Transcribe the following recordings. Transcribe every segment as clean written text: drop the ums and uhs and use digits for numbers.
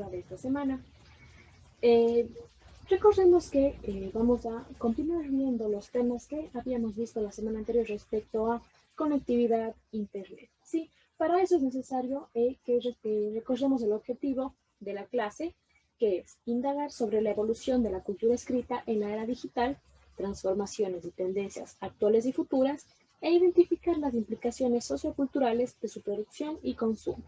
lectura de esta semana. Recordemos que vamos a continuar viendo los temas que habíamos visto la semana anterior respecto a conectividad Internet. ¿Sí? Para eso es necesario que recordemos el objetivo de la clase, que es indagar sobre la evolución de la cultura escrita en la era digital, transformaciones y tendencias actuales y futuras, e identificar las implicaciones socioculturales de su producción y consumo.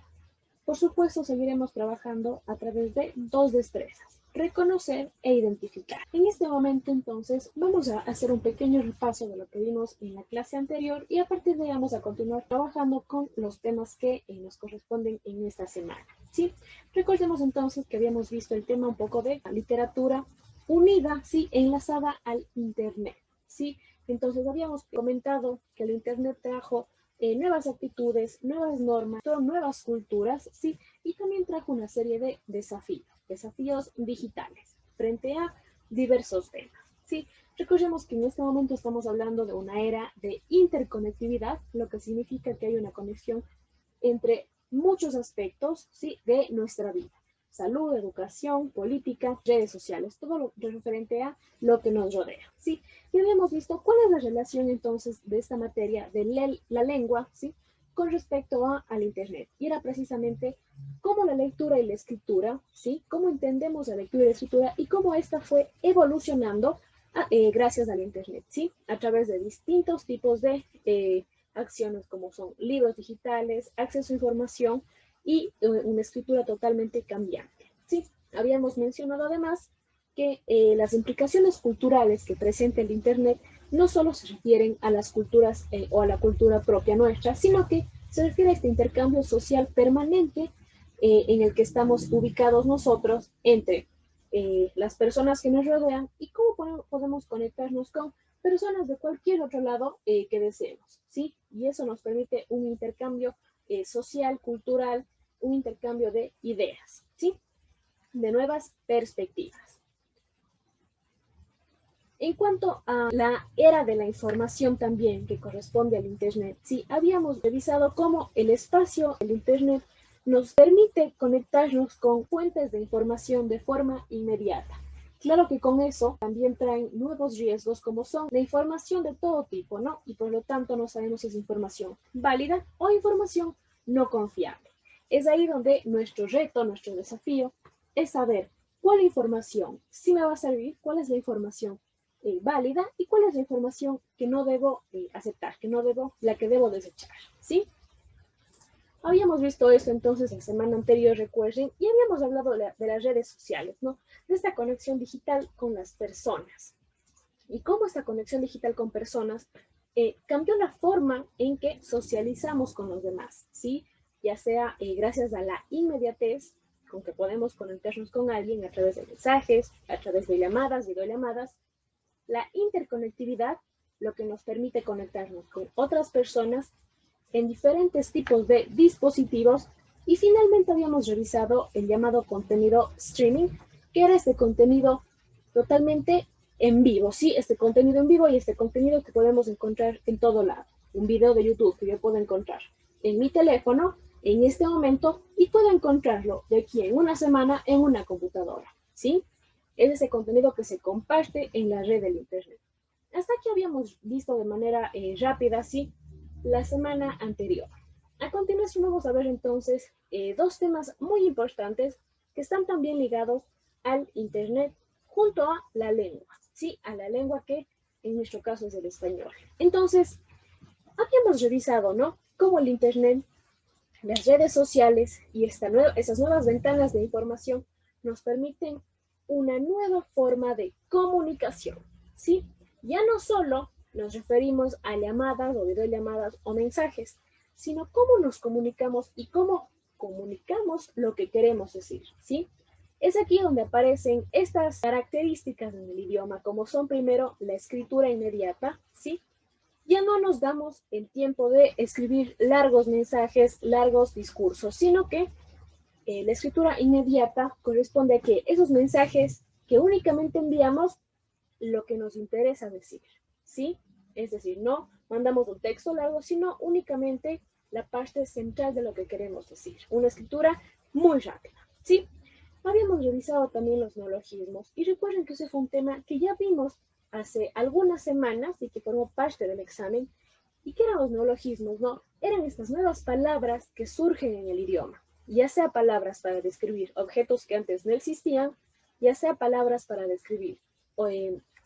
Por supuesto, seguiremos trabajando a través de dos destrezas: reconocer e identificar. En este momento, entonces, vamos a hacer un pequeño repaso de lo que vimos en la clase anterior y a partir de ahí vamos a continuar trabajando con los temas que nos corresponden en esta semana. ¿Sí? Recordemos entonces que habíamos visto el tema un poco de la literatura unida, ¿sí?, enlazada al Internet. ¿Sí? Entonces, habíamos comentado que el Internet trajo nuevas actitudes, nuevas normas, nuevas culturas, ¿sí? Y también trajo una serie de desafíos digitales frente a diversos temas, ¿sí? Recordemos que en este momento estamos hablando de una era de interconectividad, lo que significa que hay una conexión entre muchos aspectos, ¿sí?, de nuestra vida: salud, educación, política, redes sociales, todo lo referente a lo que nos rodea, ¿sí? Y habíamos visto cuál es la relación entonces de esta materia de la lengua, ¿sí?, con respecto al Internet. Y era precisamente cómo la lectura y la escritura, ¿sí?, cómo entendemos la lectura y la escritura y cómo esta fue evolucionando gracias al Internet, ¿sí?, a través de distintos tipos de acciones como son libros digitales, acceso a información y una escritura totalmente cambiante, ¿sí? Habíamos mencionado además que las implicaciones culturales que presenta el Internet no solo se refieren a las culturas o a la cultura propia nuestra, sino que se refiere a este intercambio social permanente en el que estamos ubicados nosotros entre las personas que nos rodean y cómo podemos conectarnos con personas de cualquier otro lado que deseemos, ¿sí? Y eso nos permite un intercambio social, cultural, un intercambio de ideas, ¿sí?, de nuevas perspectivas. En cuanto a la era de la información también que corresponde al Internet, sí, habíamos revisado cómo el espacio del Internet nos permite conectarnos con fuentes de información de forma inmediata. Claro que con eso también traen nuevos riesgos como son la información de todo tipo, ¿no? Y por lo tanto no sabemos si es información válida o información no confiable. Es ahí donde nuestro reto, nuestro desafío es saber cuál información sí me va a servir, cuál es la información válida y cuál es la información que no debo aceptar, la que debo desechar, ¿sí? Habíamos visto esto entonces la semana anterior, recuerden, y habíamos hablado de las redes sociales, ¿no? De esta conexión digital con las personas. Y cómo esta conexión digital con personas cambió la forma en que socializamos con los demás, ¿sí? Ya sea gracias a la inmediatez con que podemos conectarnos con alguien a través de mensajes, a través de llamadas, videollamadas, la interconectividad, lo que nos permite conectarnos con otras personas en diferentes tipos de dispositivos, y finalmente habíamos revisado el llamado contenido streaming, que era este contenido totalmente en vivo, ¿sí? Este contenido en vivo y este contenido que podemos encontrar en todo lado. Un video de YouTube que yo puedo encontrar en mi teléfono en este momento y puedo encontrarlo de aquí en una semana en una computadora, ¿sí? Es ese contenido que se comparte en la red del Internet. Hasta aquí habíamos visto de manera rápida, ¿sí?, la semana anterior. A continuación vamos a ver entonces dos temas muy importantes que están también ligados al Internet junto a la lengua, ¿sí?, a la lengua que en nuestro caso es el español. Entonces, habíamos revisado, ¿no?, cómo el Internet, las redes sociales y esas nuevas ventanas de información nos permiten una nueva forma de comunicación, ¿sí? Ya no solo nos referimos a llamadas o videollamadas o mensajes, sino cómo nos comunicamos y cómo comunicamos lo que queremos decir, ¿sí? Es aquí donde aparecen estas características en el idioma, como son primero la escritura inmediata, ¿sí? Ya no nos damos el tiempo de escribir largos mensajes, largos discursos, sino que la escritura inmediata corresponde a que esos mensajes que únicamente enviamos lo que nos interesa decir, ¿sí? Es decir, no mandamos un texto largo, sino únicamente la parte central de lo que queremos decir. Una escritura muy rápida, ¿sí? habíamos revisado también los neologismos y recuerden que ese fue un tema que ya vimos hace algunas semanas y que formó parte del examen. ¿Y qué eran los neologismos? ¿No? Eran estas nuevas palabras que surgen en el idioma, ya sea palabras para describir objetos que antes no existían, ya sea palabras para describir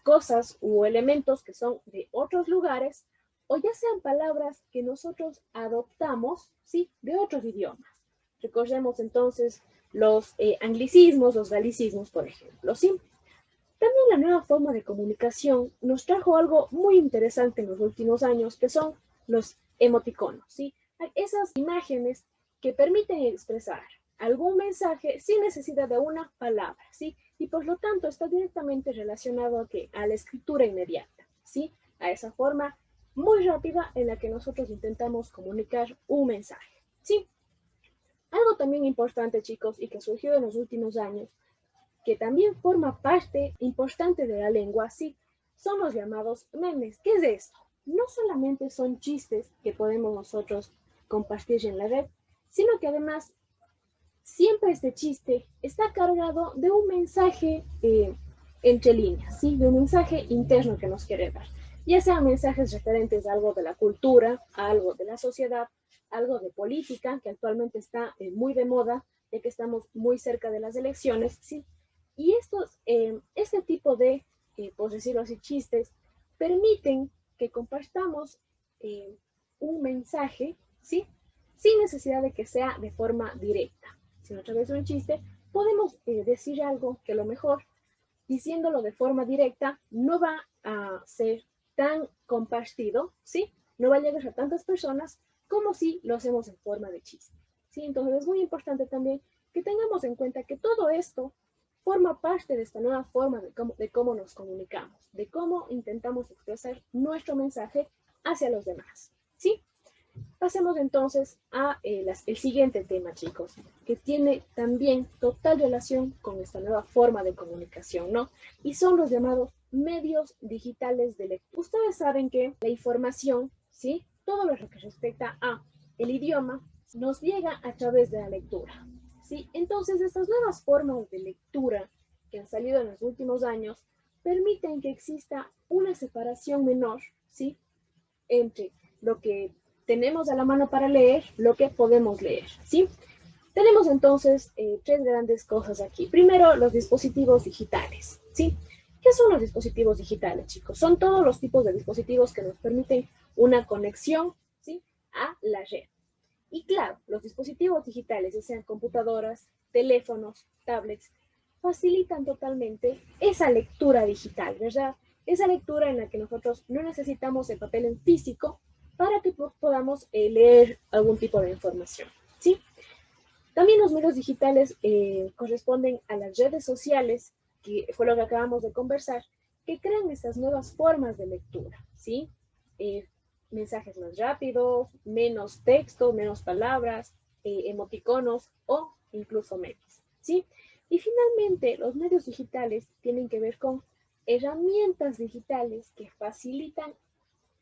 cosas u elementos que son de otros lugares, o ya sean palabras que nosotros adoptamos, ¿sí?, de otros idiomas. Recordemos entonces los anglicismos, los galicismos, por ejemplo, ¿sí? También la nueva forma de comunicación nos trajo algo muy interesante en los últimos años, que son los emoticonos, ¿sí? Esas imágenes que permiten expresar algún mensaje sin necesidad de una palabra, ¿sí? Y por lo tanto está directamente relacionado a la escritura inmediata, ¿sí? A esa forma muy rápida en la que nosotros intentamos comunicar un mensaje, ¿sí? Algo también importante, chicos, y que surgió en los últimos años, que también forma parte importante de la lengua, sí, son los llamados memes. ¿Qué es esto? No solamente son chistes que podemos nosotros compartir en la red, sino que además siempre este chiste está cargado de un mensaje entre líneas, ¿sí? De un mensaje interno que nos quiere dar. Ya sean mensajes referentes a algo de la cultura, a algo de la sociedad, algo de política, que actualmente está muy de moda, ya que estamos muy cerca de las elecciones, ¿sí? Y este tipo de, por decirlo así, chistes, permiten que compartamos un mensaje, ¿sí?, sin necesidad de que sea de forma directa. Si a través de un chiste podemos decir algo que a lo mejor diciéndolo de forma directa no va a ser tan compartido, ¿sí? No va a llegar a tantas personas como si lo hacemos en forma de chiste, ¿sí? Entonces es muy importante también que tengamos en cuenta que todo esto forma parte de esta nueva forma de cómo nos comunicamos, de cómo intentamos expresar nuestro mensaje hacia los demás, ¿sí? Pasemos entonces a el siguiente tema, chicos, que tiene también total relación con esta nueva forma de comunicación, ¿no? Y son los llamados medios digitales de lectura. Ustedes saben que la información, ¿sí?, todo lo que respecta a el idioma, nos llega a través de la lectura, ¿sí? Entonces, estas nuevas formas de lectura que han salido en los últimos años permiten que exista una separación menor, ¿sí?, entre lo que tenemos a la mano para leer, lo que podemos leer, ¿sí? Tenemos entonces tres grandes cosas aquí. Primero, los dispositivos digitales, ¿sí? ¿Qué son los dispositivos digitales, chicos? Son todos los tipos de dispositivos que nos permiten una conexión, ¿sí?, a la red. Y claro, los dispositivos digitales, ya sean computadoras, teléfonos, tablets, facilitan totalmente esa lectura digital, ¿verdad? Esa lectura en la que nosotros no necesitamos el papel en físico para que podamos leer algún tipo de información, ¿sí? También los medios digitales corresponden a las redes sociales, que fue lo que acabamos de conversar, que crean estas nuevas formas de lectura, ¿sí? Mensajes más rápidos, menos texto, menos palabras, emoticonos o incluso memes, ¿sí? Y finalmente, los medios digitales tienen que ver con herramientas digitales que facilitan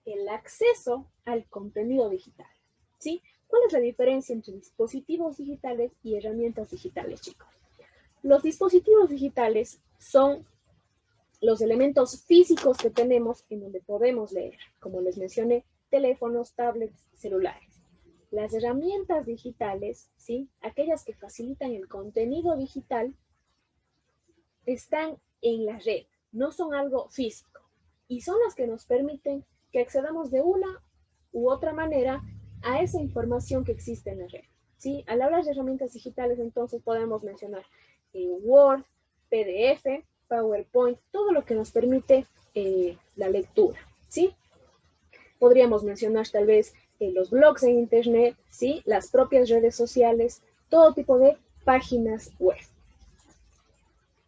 el acceso al contenido digital, ¿sí? ¿Cuál es la diferencia entre dispositivos digitales y herramientas digitales, chicos? Los dispositivos digitales son los elementos físicos que tenemos en donde podemos leer, como les mencioné, teléfonos, tablets, celulares. Las herramientas digitales, ¿sí?, aquellas que facilitan el contenido digital, están en la red, no son algo físico, y son las que nos permiten que accedamos de una u otra manera a esa información que existe en la red, ¿sí? Al hablar de herramientas digitales, entonces podemos mencionar Word, PDF, PowerPoint, todo lo que nos permite la lectura, ¿sí? Podríamos mencionar tal vez los blogs en Internet, ¿sí?, las propias redes sociales, todo tipo de páginas web.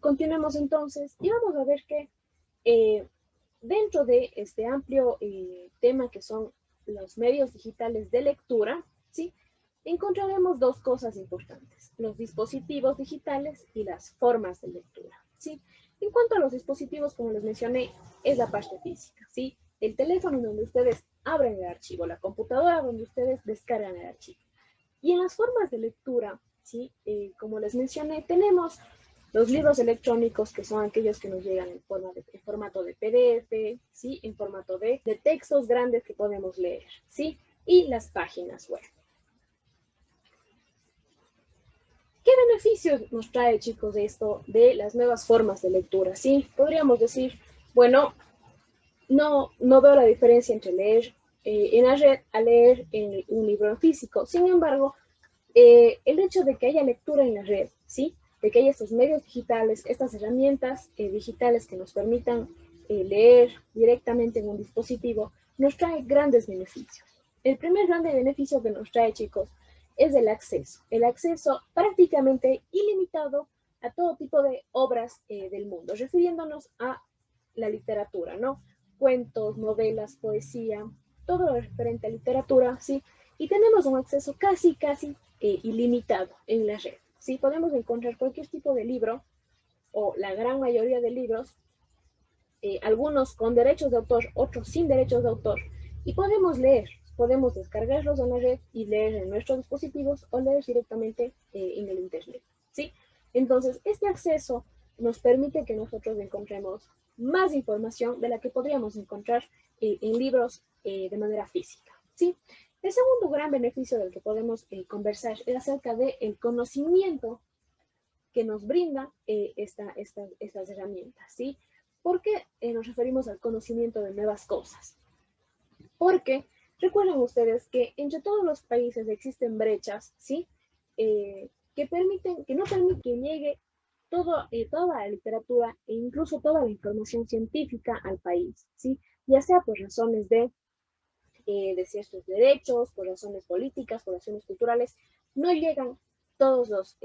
Continuemos entonces y vamos a ver que dentro de este amplio tema que son los medios digitales de lectura, ¿sí?, encontraremos dos cosas importantes: los dispositivos digitales y las formas de lectura, ¿sí? En cuanto a los dispositivos, como les mencioné, es la parte física, ¿sí? El teléfono donde ustedes abren el archivo, la computadora donde ustedes descargan el archivo. Y en las formas de lectura, ¿sí? Como les mencioné, tenemos los libros electrónicos, que son aquellos que nos llegan en formato de PDF, ¿sí? En formato de textos grandes que podemos leer, ¿sí? Y las páginas web. ¿Qué beneficios nos trae, chicos, esto de las nuevas formas de lectura? Sí, podríamos decir, bueno, no veo la diferencia entre leer en la red a leer en un libro en físico. Sin embargo, el hecho de que haya lectura en la red, ¿sí? De que haya estos medios digitales, estas herramientas digitales que nos permitan leer directamente en un dispositivo, nos trae grandes beneficios. El primer grande beneficio que nos trae, chicos, es el acceso prácticamente ilimitado a todo tipo de obras del mundo, refiriéndonos a la literatura, ¿no? Cuentos, novelas, poesía, todo lo referente a literatura, ¿sí? Y tenemos un acceso casi ilimitado en la red, ¿sí? Podemos encontrar cualquier tipo de libro, o la gran mayoría de libros, algunos con derechos de autor, otros sin derechos de autor, y podemos descargarlos en la red y leer en nuestros dispositivos o leer directamente en el internet, ¿sí? Entonces, este acceso nos permite que nosotros encontremos más información de la que podríamos encontrar en libros de manera física, ¿sí? El segundo gran beneficio del que podemos conversar es acerca del conocimiento que nos brinda estas herramientas, ¿sí? ¿Por qué nos referimos al conocimiento de nuevas cosas? Porque recuerden ustedes que entre todos los países existen brechas, ¿sí? Que no permiten que llegue toda la literatura e incluso toda la información científica al país, ¿sí? Ya sea por razones de ciertos derechos, por razones políticas, por razones culturales, no llegan todos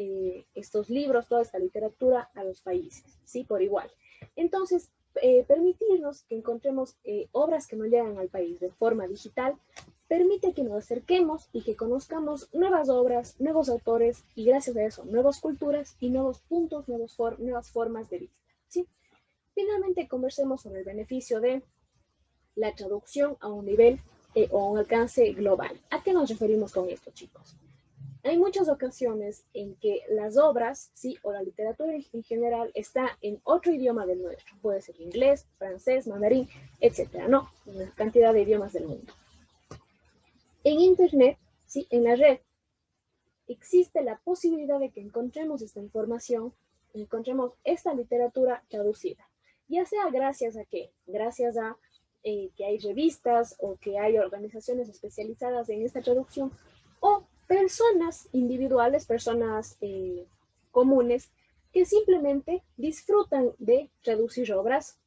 estos libros, toda esta literatura a los países, ¿sí? Por igual. Entonces, permitirnos que encontremos obras que no llegan al país de forma digital permite que nos acerquemos y que conozcamos nuevas obras, nuevos autores y gracias a eso nuevas culturas y nuevos puntos, nuevas formas de vista, ¿sí? Finalmente, conversemos sobre el beneficio de la traducción a un nivel o a un alcance global. ¿A qué nos referimos con esto, chicos? Hay muchas ocasiones en que las obras, ¿sí? O la literatura en general está en otro idioma del nuestro. Puede ser inglés, francés, mandarín, etcétera, ¿no? Una cantidad de idiomas del mundo. En Internet, ¿sí? En la red, existe la posibilidad de que encontremos esta información, encontremos esta literatura traducida. Ya sea gracias a qué? Gracias a que hay revistas o que hay organizaciones especializadas en esta traducción o personas individuales, personas comunes que simplemente disfrutan de traducir obras,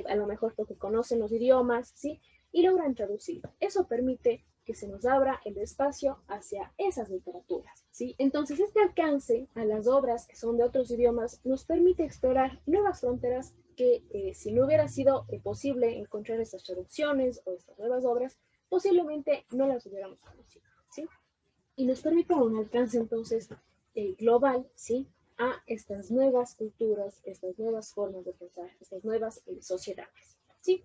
a lo mejor porque conocen los idiomas, ¿sí? Y logran traducir. Eso permite que se nos abra el espacio hacia esas literaturas, ¿sí? Entonces, este alcance a las obras que son de otros idiomas nos permite explorar nuevas fronteras que si no hubiera sido posible encontrar estas traducciones o estas nuevas obras, posiblemente no las hubiéramos conocido, ¿sí? Y nos permite un alcance entonces global, ¿sí? A estas nuevas culturas, estas nuevas formas de pensar, estas nuevas sociedades, ¿sí?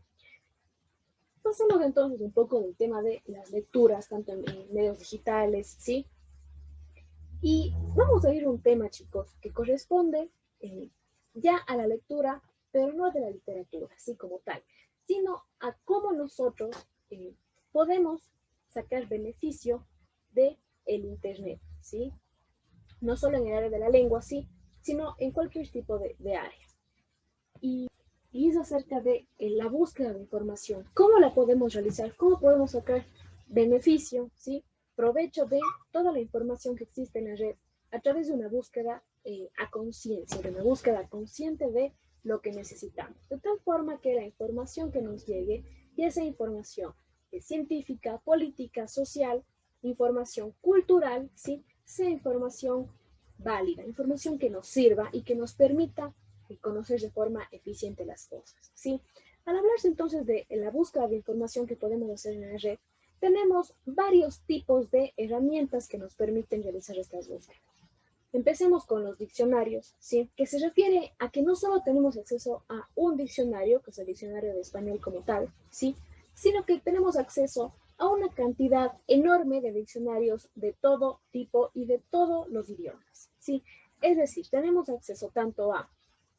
Pasemos entonces un poco del tema de las lecturas, tanto en medios digitales, ¿sí? Y vamos a ir a un tema, chicos, que corresponde ya a la lectura, pero no de la literatura, así como tal, sino a cómo nosotros podemos sacar beneficio de el Internet, ¿sí? No solo en el área de la lengua, sí, sino en cualquier tipo de área. Y es acerca de la búsqueda de información. ¿Cómo la podemos realizar? ¿Cómo podemos sacar beneficio, ¿sí? Provecho de toda la información que existe en la red a través de una búsqueda a conciencia, de una búsqueda consciente de lo que necesitamos. De tal forma que la información que nos llegue, ya sea información científica, política, social, información cultural, ¿sí? Sea información válida, información que nos sirva y que nos permita conocer de forma eficiente las cosas, ¿sí? Al hablarse entonces de la búsqueda de información que podemos hacer en la red, tenemos varios tipos de herramientas que nos permiten realizar estas búsquedas. Empecemos con los diccionarios, ¿sí? Que se refiere a que no solo tenemos acceso a un diccionario, que es el diccionario de español como tal, ¿sí? Sino que tenemos acceso a una cantidad enorme de diccionarios de todo tipo y de todos los idiomas, ¿sí? Es decir, tenemos acceso tanto a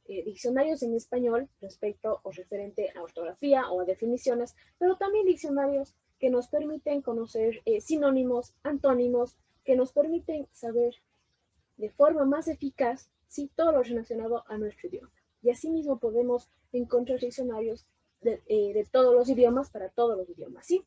diccionarios en español respecto o referente a ortografía o a definiciones, pero también diccionarios que nos permiten conocer sinónimos, antónimos, que nos permiten saber de forma más eficaz, ¿sí?, todo lo relacionado a nuestro idioma. Y asimismo podemos encontrar diccionarios de todos los idiomas para todos los idiomas, ¿sí?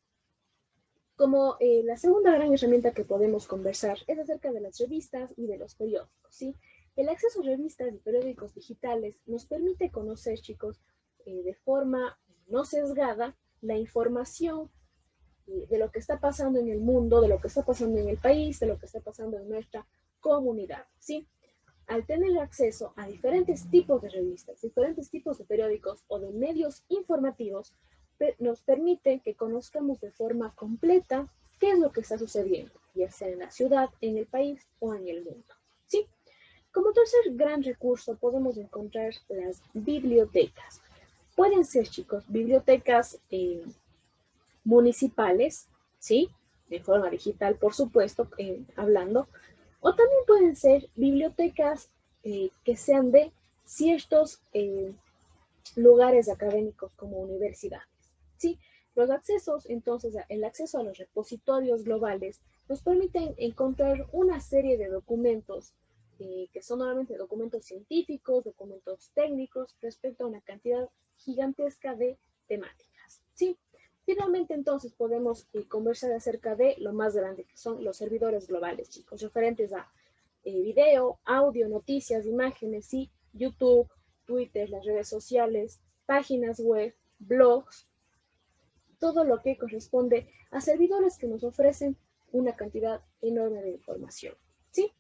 Como la segunda gran herramienta que podemos conversar es acerca de las revistas y de los periódicos, ¿sí? El acceso a revistas y periódicos digitales nos permite conocer, chicos, de forma no sesgada, la información de lo que está pasando en el mundo, de lo que está pasando en el país, de lo que está pasando en nuestra comunidad, ¿sí? Al tener acceso a diferentes tipos de revistas, diferentes tipos de periódicos o de medios informativos, nos permite que conozcamos de forma completa qué es lo que está sucediendo, ya sea en la ciudad, en el país o en el mundo, ¿sí? Como tercer gran recurso podemos encontrar las bibliotecas. Pueden ser, chicos, bibliotecas municipales, ¿sí? De forma digital, por supuesto, hablando, o también pueden ser bibliotecas que sean de ciertos lugares académicos como universidades, ¿sí? Los accesos, entonces, el acceso a los repositorios globales nos permiten encontrar una serie de documentos que son normalmente documentos científicos, documentos técnicos, respecto a una cantidad gigantesca de temáticas, ¿sí? Finalmente, entonces, podemos conversar acerca de lo más grande, que son los servidores globales, chicos, referentes a video, audio, noticias, imágenes, ¿sí? YouTube, Twitter, las redes sociales, páginas web, blogs, todo lo que corresponde a servidores que nos ofrecen una cantidad enorme de información, ¿sí?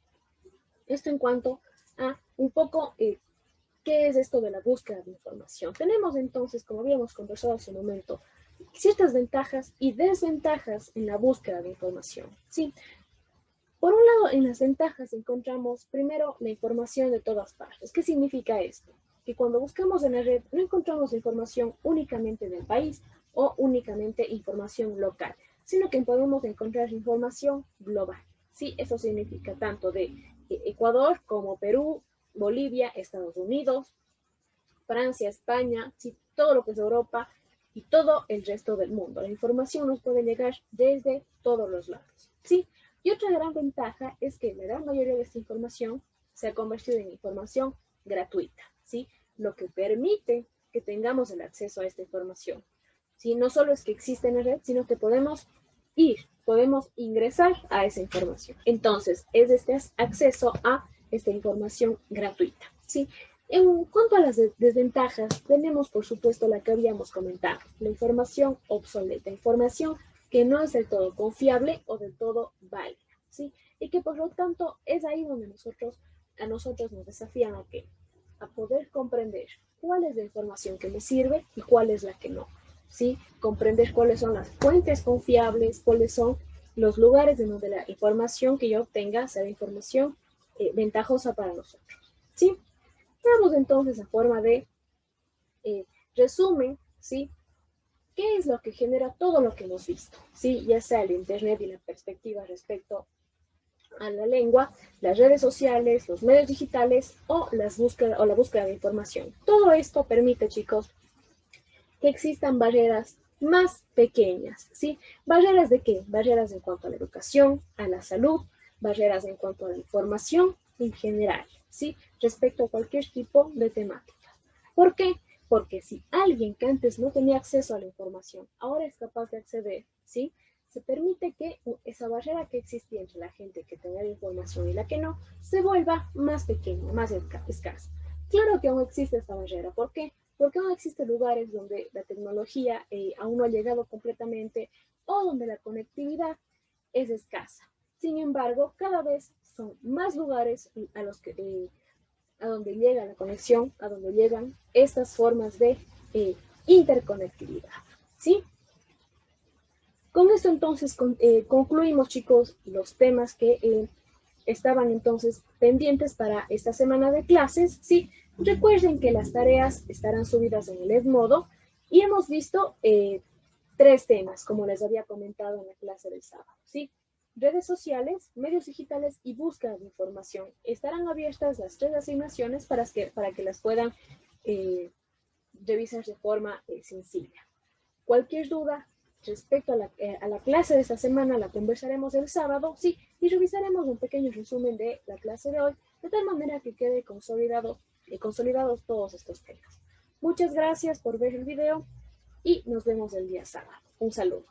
Esto en cuanto a un poco qué es esto de la búsqueda de información. Tenemos entonces, como habíamos conversado hace un momento, ciertas ventajas y desventajas en la búsqueda de información, ¿sí? Por un lado, en las ventajas encontramos primero la información de todas partes. ¿Qué significa esto? Que cuando buscamos en la red no encontramos información únicamente del país o únicamente información local, sino que podemos encontrar información global, ¿sí? Eso significa tanto de Ecuador como Perú, Bolivia, Estados Unidos, Francia, España, ¿sí?, todo lo que es Europa y todo el resto del mundo. La información nos puede llegar desde todos los lados, ¿sí? Y otra gran ventaja es que la gran mayoría de esta información se ha convertido en información gratuita, ¿sí? Lo que permite que tengamos el acceso a esta información, ¿sí? No solo es que existe en la red, sino que podemos ingresar a esa información. Entonces, es este acceso a esta información gratuita, ¿sí? En cuanto a las desventajas, tenemos, por supuesto, la que habíamos comentado, la información obsoleta, información que no es del todo confiable o del todo válida, ¿sí? Y que por lo tanto es ahí donde a nosotros nos desafían a poder comprender cuál es la información que me sirve y cuál es la que no, ¿sí? Comprender cuáles son las fuentes confiables, cuáles son los lugares en donde la información que yo obtenga sea información ventajosa para nosotros, ¿sí? Veamos entonces a forma de resumen, ¿sí? ¿Qué es lo que genera todo lo que hemos visto? ¿Sí? Ya sea el Internet y la perspectiva respecto a la lengua, las redes sociales, los medios digitales o la búsqueda de información. Todo esto permite, chicos, que existan barreras más pequeñas, ¿sí? ¿Barreras de qué? Barreras en cuanto a la educación, a la salud, barreras en cuanto a la información en general, ¿sí? Respecto a cualquier tipo de temática. ¿Por qué? Porque si alguien que antes no tenía acceso a la información ahora es capaz de acceder, ¿sí? Se permite que esa barrera que existía entre la gente que tenía la información y la que no, se vuelva más pequeña, más escasa. Claro que aún existe esta barrera. ¿Por qué? Porque aún existen lugares donde la tecnología aún no ha llegado completamente o donde la conectividad es escasa. Sin embargo, cada vez son más lugares a donde llega la conexión, a donde llegan estas formas de interconectividad, ¿sí? Con esto entonces concluimos, chicos, los temas que estaban entonces pendientes para esta semana de clases, ¿sí? Recuerden que las tareas estarán subidas en el Edmodo y hemos visto tres temas, como les había comentado en la clase del sábado, ¿sí? Redes sociales, medios digitales y búsqueda de información. Estarán abiertas las tres asignaciones para que las puedan revisar de forma sencilla. Cualquier duda respecto a la clase de esta semana la conversaremos el sábado, sí, y revisaremos un pequeño resumen de la clase de hoy, de tal manera que quede consolidados todos estos temas. Muchas gracias por ver el video y nos vemos el día sábado. Un saludo.